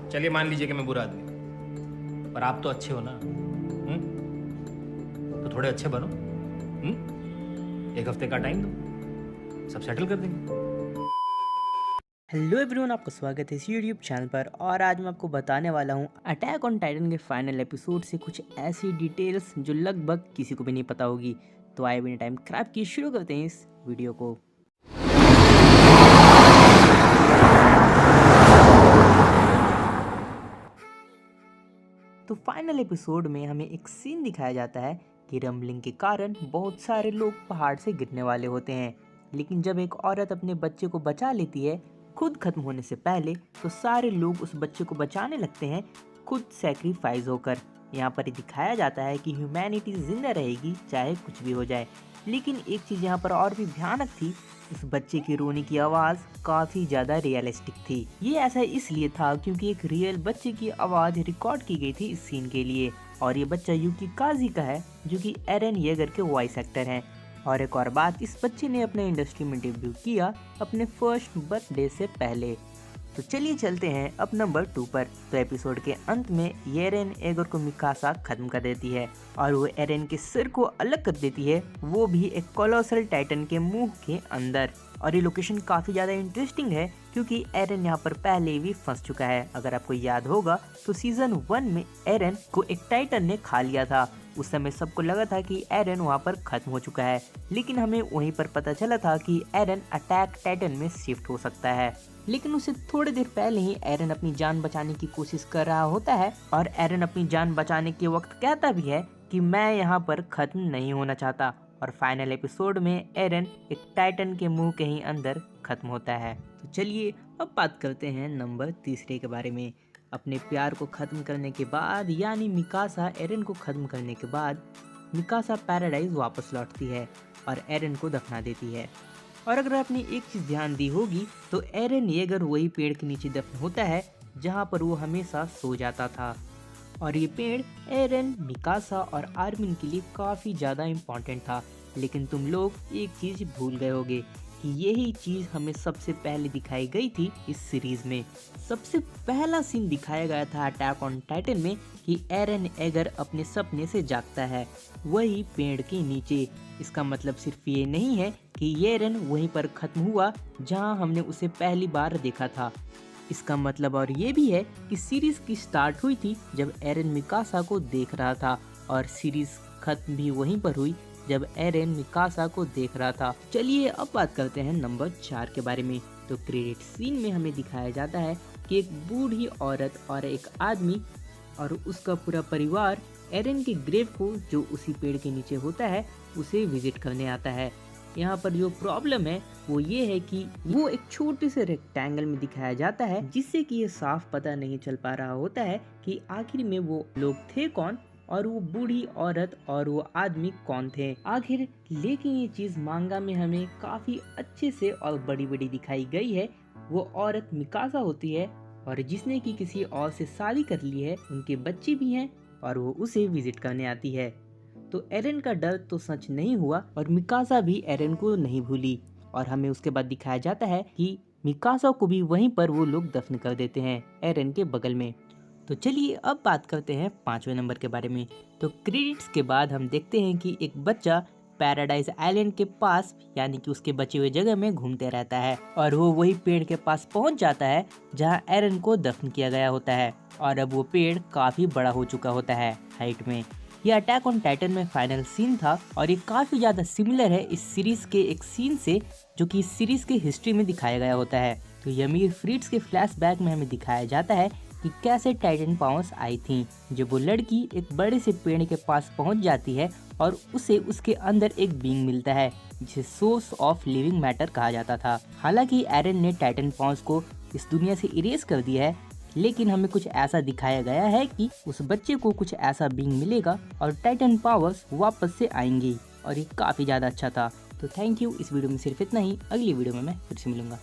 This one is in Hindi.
चलिए मान लीजिए कि मैं बुरा आदमी हूं, पर आप तो अच्छे हो ना। तो थोड़े अच्छे बनो। 1 हफ्ते का टाइम दो, सब सेटल कर देंगे। हेलो एवरीवन, आपका स्वागत है इस यूट्यूब चैनल पर। और आज मैं आपको बताने वाला हूँ अटैक ऑन टाइटन के फाइनल एपिसोड से कुछ ऐसी डिटेल्स जो लगभग किसी को भी नहीं पता होगी। तो आए बिना टाइम खराब किए शुरू करते हैं इस वीडियो को। तो फाइनल एपिसोड में हमें एक सीन दिखाया जाता है कि रंबलिंग के कारण बहुत सारे लोग पहाड़ से गिरने वाले होते हैं, लेकिन जब एक औरत अपने बच्चे को बचा लेती है खुद खत्म होने से पहले, तो सारे लोग उस बच्चे को बचाने लगते हैं खुद सेक्रीफाइस होकर। यहाँ पर दिखाया जाता है कि ह्यूमैनिटी जिंदा रहेगी चाहे कुछ भी हो जाए। लेकिन एक चीज़ यहाँ पर और भी भयानक थी, उस बच्चे की रोने की आवाज़ काफ़ी ज़्यादा रियलिस्टिक थी। ये ऐसा इसलिए था क्योंकि एक रियल बच्चे की आवाज़ रिकॉर्ड की गई थी इस सीन के लिए, और ये बच्चा यूकी काजी का है जो कि एरन येगर के वॉइस एक्टर हैं। और एक और बात, इस बच्चे ने अपने इंडस्ट्री में डेब्यू किया अपने फर्स्ट बर्थडे से पहले। तो चलिए चलते हैं अब नंबर 2 पर। तो एपिसोड के अंत में एरन येगर को मिकासा खत्म कर देती है और वो एरन के सिर को अलग कर देती है, वो भी एक कोलोसल टाइटन के मुंह के अंदर। और ये लोकेशन काफ़ी ज़्यादा इंटरेस्टिंग है क्योंकि एरन यहाँ पर पहले भी फंस चुका है। अगर आपको याद होगा तो सीजन 1 में एरन को एक टाइटन ने खा लिया था। उस समय सबको लगा था कि एरन वहाँ पर खत्म हो चुका है, लेकिन हमें वहीं पर पता चला था कि एरन अटैक टाइटन में शिफ्ट हो सकता है। लेकिन उसे थोड़ी देर पहले ही एरन अपनी जान बचाने की कोशिश कर रहा होता है, और एरन अपनी जान बचाने के वक्त कहता भी है कि मैं यहाँ पर खत्म नहीं होना चाहता। और फाइनल एपिसोड में एरन एक टाइटन के मुंह के ही अंदर खत्म होता है। तो चलिए अब बात करते हैं नंबर 3 के बारे में। अपने प्यार को खत्म करने के बाद, यानी मिकासा एरन को खत्म करने के बाद, मिकासा पैराडाइज वापस लौटती है और एरन को दफना देती है। और अगर आपने एक चीज़ ध्यान दी होगी तो एरन येगर वही पेड़ के नीचे दफन होता है जहाँ पर वो हमेशा सो जाता था। और ये पेड़ एरन, मिकासा और आर्मिन के लिए काफ़ी ज़्यादा इम्पोर्टेंट था। लेकिन तुम लोग एक चीज़ भूल गए होगे कि यही चीज़ हमें सबसे पहले दिखाई गई थी इस सीरीज़ में। सबसे पहला सीन दिखाया गया था अटैक ऑन टाइटन में कि एरन येगर अपने सपने से जागता है, वही पेड़ के नीचे। इसका मतलब सिर्फ ये नहीं है कि एरन वहीं पर ख़त्म हुआ जहां हमने उसे पहली बार देखा था। इसका मतलब और ये भी है कि सीरीज की स्टार्ट हुई थी जब एरन मिकासा को देख रहा था, और सीरीज खत्म भी वहीं पर हुई जब एरन मिकासा को देख रहा था। चलिए अब बात करते हैं नंबर 4 के बारे में। तो क्रेडिट सीन में हमें दिखाया जाता है कि एक बूढ़ी औरत और एक आदमी और उसका पूरा परिवार एरन के ग्रेव को, जो उसी पेड़ के नीचे होता है, उसे विजिट करने आता है। यहाँ पर जो प्रॉब्लम है वो ये है कि वो एक छोटे से रेक्टेंगल में दिखाया जाता है, जिससे कि ये साफ पता नहीं चल पा रहा होता है कि आखिर में वो लोग थे कौन और वो बूढ़ी औरत और वो आदमी कौन थे आखिर। लेकिन ये चीज मांगा में हमें काफी अच्छे से और बड़ी बड़ी दिखाई गई है। वो औरत मिकासा होती है और जिसने कि किसी और से शादी कर ली है, उनके बच्चे भी हैं, और वो उसे विजिट करने आती है। तो एरन का डर तो सच नहीं हुआ और मिकासा भी एरन को नहीं भूली, और हमें उसके बाद दिखाया जाता है कि मिकासा को भी वहीं पर वो लोग दफन कर देते हैं एरन के बगल में। तो चलिए अब बात करते हैं 5वें नंबर के बारे में। तो क्रेडिट्स के बाद हम देखते हैं कि एक बच्चा पैराडाइज आइलैंड के पास, यानी कि उसके बचे हुए जगह में घूमते रहता है, और वो वही पेड़ के पास पहुंच जाता है जहां एरन को दफन किया गया होता है। और अब वो पेड़ काफी बड़ा हो चुका होता है हाइट में। ये अटैक ऑन टाइटन में फाइनल सीन था, और ये काफ़ी ज़्यादा सिमिलर है इस सीरीज़ के एक सीन से जो कि इस सीरीज़ के हिस्ट्री में दिखाया गया होता है। तो यमीर फ्रीड्स के फ्लैशबैक में हमें दिखाया जाता है कि कैसे टाइटन पावर्स आई थी, जब वो लड़की एक बड़े से पेड़ के पास पहुंच जाती है और उसे उसके अंदर एक बीइंग मिलता है जिसे सोर्स ऑफ लिविंग मैटर कहा जाता था। हालांकि एरन ने टाइटन पावर्स को इस दुनिया से इरेज कर दिया है, लेकिन हमें कुछ ऐसा दिखाया गया है कि उस बच्चे को कुछ ऐसा बीइंग मिलेगा और टाइटन पावर्स वापस से आएंगी, और ये काफ़ी ज़्यादा अच्छा था। तो थैंक यू, इस वीडियो में सिर्फ इतना ही। अगली वीडियो में मैं फिर से मिलूंगा।